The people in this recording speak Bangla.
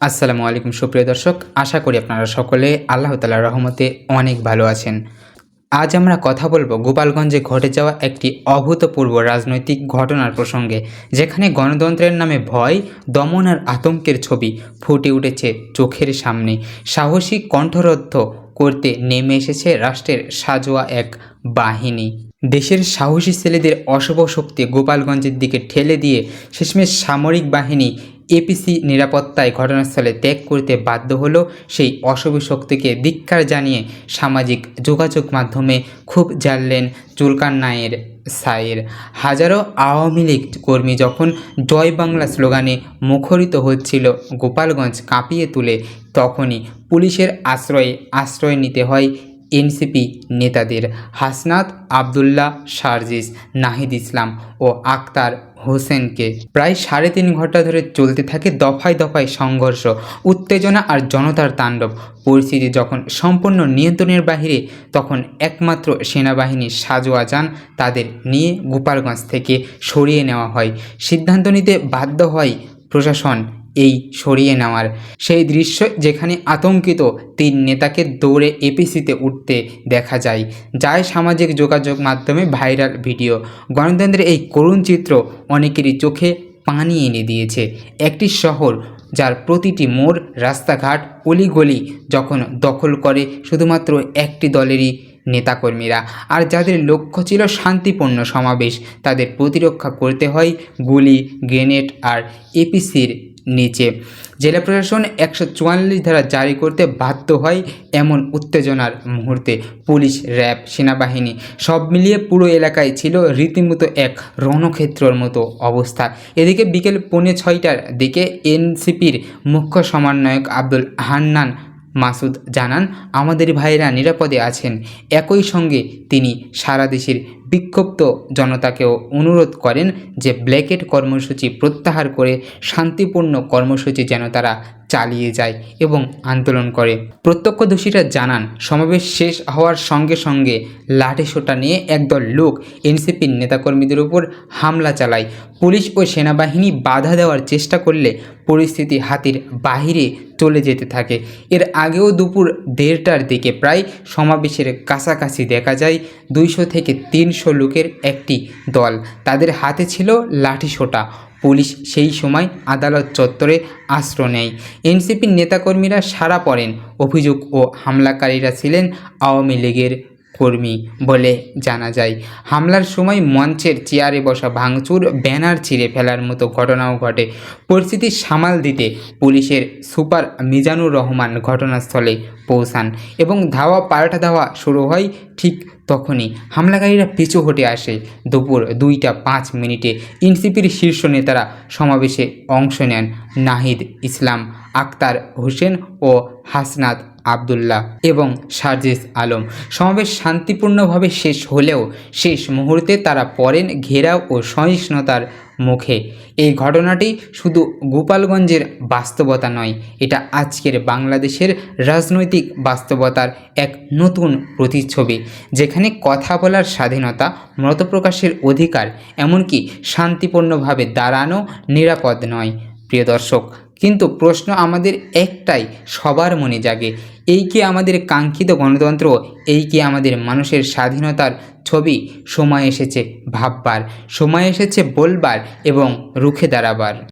আসসালামু আলাইকুম সুপ্রিয় দর্শক, আশা করি আপনারা সকলে আল্লাহ তাআলার রহমতে অনেক ভালো আছেন। আজ আমরা কথা বলবো গোপালগঞ্জে ঘটে যাওয়া একটি অভূতপূর্ব রাজনৈতিক ঘটনার প্রসঙ্গে, যেখানে গণতন্ত্রের নামে ভয়, দমন আর আতঙ্কের ছবি ফুটে উঠেছে চোখের সামনে। সাহসী কণ্ঠরোধ করতে নেমে এসেছে রাষ্ট্রের সাঁজোয়া এক বাহিনী। দেশের সাহসী ছেলেদের অশুভ শক্তি গোপালগঞ্জের দিকে ঠেলে দিয়ে শেষমেশ সামরিক বাহিনী এপিসি নিরাপত্তায় ঘটনাস্থলে ত্যাগ করতে বাধ্য হলো। সেই অশুভ শক্তিকে ধিক্কার জানিয়ে সামাজিক যোগাযোগ মাধ্যমে খুব জ্বাললেন জুলকারনাইনের সায়ের। হাজারো আওয়ামী লীগ কর্মী যখন জয় বাংলা স্লোগানে মুখরিত হচ্ছিল গোপালগঞ্জ কাঁপিয়ে তুলে, তখনই পুলিশের আশ্রয় নিতে হয় এনসিপি নেতাদের হাসনাত আবদুল্লাহ, সার্জিস, নাহিদ ইসলাম ও আক্তার হোসেনকে। প্রায় 3.5 ঘন্টা ধরে চলতে থাকে দফায় দফায় সংঘর্ষ, উত্তেজনা আর জনতার তাণ্ডব। পরিস্থিতি যখন সম্পূর্ণ নিয়ন্ত্রণের বাহিরে, তখন একমাত্র সেনাবাহিনী সাঁজোয়া যান তাদের নিয়ে গোপালগঞ্জ থেকে সরিয়ে নেওয়া হয়। সিদ্ধান্ত নিতে বাধ্য হয় প্রশাসন এই সরিয়ে নেওয়ার। সেই দৃশ্য যেখানে আতঙ্কিত 3 নেতাকে দৌড়ে এপিসিতে উঠতে দেখা যায় সামাজিক যোগাযোগ মাধ্যমে ভাইরাল ভিডিও। গণতন্ত্রের এই করুণ চিত্র অনেকেরই চোখে পানি এনে দিয়েছে। একটি শহর যার প্রতিটি মোড়, রাস্তাঘাট, অলিগলি যখন দখল করে শুধুমাত্র একটি দলেরই নেতাকর্মীরা, আর যাদের লক্ষ্য ছিল শান্তিপূর্ণ সমাবেশ, তাদের প্রতিরক্ষা করতে হয় গুলি, গ্রেনেড আর এপিসির নিচে। জেলা প্রশাসন 144 ধারা জারি করতে বাধ্য হয় এমন উত্তেজনার মুহূর্তে। পুলিশ, র্যাব, সেনাবাহিনী সব মিলিয়ে পুরো এলাকায় ছিল রীতিমতো এক রণক্ষেত্রের মতো অবস্থা। এদিকে বিকেল 5:45টার দিকে এনসিপির মুখ্য সমন্বয়ক আব্দুল হান্নান মাসুদ জানান, আমাদের ভাইরা নিরাপদে আছেন। একই সঙ্গে তিনি সারা দেশের বিক্ষুব্ধ জনতাকেও অনুরোধ করেন যে ব্ল্যাকেট কর্মসূচি প্রত্যাহার করে শান্তিপূর্ণ কর্মসূচি যেন তারা চালিয়ে যায় এবং আন্দোলন করে। প্রত্যক্ষদর্শীরা জানান, সমাবেশ শেষ হওয়ার সঙ্গে সঙ্গে লাঠিসোঁটা নিয়ে একদল লোক এনসিপির নেতাকর্মীদের উপর হামলা চালায়। পুলিশ ও সেনাবাহিনী বাধা দেওয়ার চেষ্টা করলে পরিস্থিতি হাতের বাহিরে চলে যেতে থাকে। এর আগেও দুপুর 1:30টার দিকে প্রায় সমাবেশের কাছাকাছি দেখা যায় 200 থেকে 300 লোকের একটি দল। তাদের হাতে ছিল লাঠিসোঁটা। পুলিশ সেই সময় আদালত চত্বরে আশ্রয় নেয়। এনসিপির নেতাকর্মীরা সাড়া পড়েন। অভিযোগ ও হামলাকারীরা ছিলেন আওয়ামী লীগের কর্মী বলে জানা যায়। হামলার সময় মঞ্চের চেয়ারে বসা ভাঙচুর, ব্যানার ছিঁড়ে ফেলার মতো ঘটনাও ঘটে। পরিস্থিতি সামাল দিতে পুলিশের সুপার মিজানুর রহমান ঘটনাস্থলে পৌঁছান এবং ধাওয়া পাল্টা ধাওয়া শুরু হয়। ঠিক তখনই হামলাকারীরা পিছু হটে আসে। দুপুর 2:05 এনসিপির শীর্ষ নেতারা সমাবেশে অংশ নেন। নাহিদ ইসলাম, আক্তার হোসেন ও হাসনাত আবদুল্লাহ এবং সার্জিস আলম। সমাবেশ শান্তিপূর্ণভাবে শেষ হলেও শেষ মুহূর্তে তারা পড়েন ঘেরাও ও সহিংসতার মুখে। এই ঘটনাটি শুধু গোপালগঞ্জের বাস্তবতা নয়, এটা আজকের বাংলাদেশের রাজনৈতিক বাস্তবতার এক নতুন প্রতিচ্ছবি, যেখানে কথা বলার স্বাধীনতা, মত প্রকাশের অধিকার, এমনকি শান্তিপূর্ণভাবে দাঁড়ানো নিরাপদ নয়। প্রিয় দর্শক, কিন্তু প্রশ্ন আমাদের একটাই, সবার মনে জাগে, এই কি আমাদের কাঙ্ক্ষিত গণতন্ত্র? এই কি আমাদের মানুষের স্বাধীনতার ছবি? সময় এসেছে ভাববার, সময় এসেছে বলবার এবং রুখে দাঁড়াবার।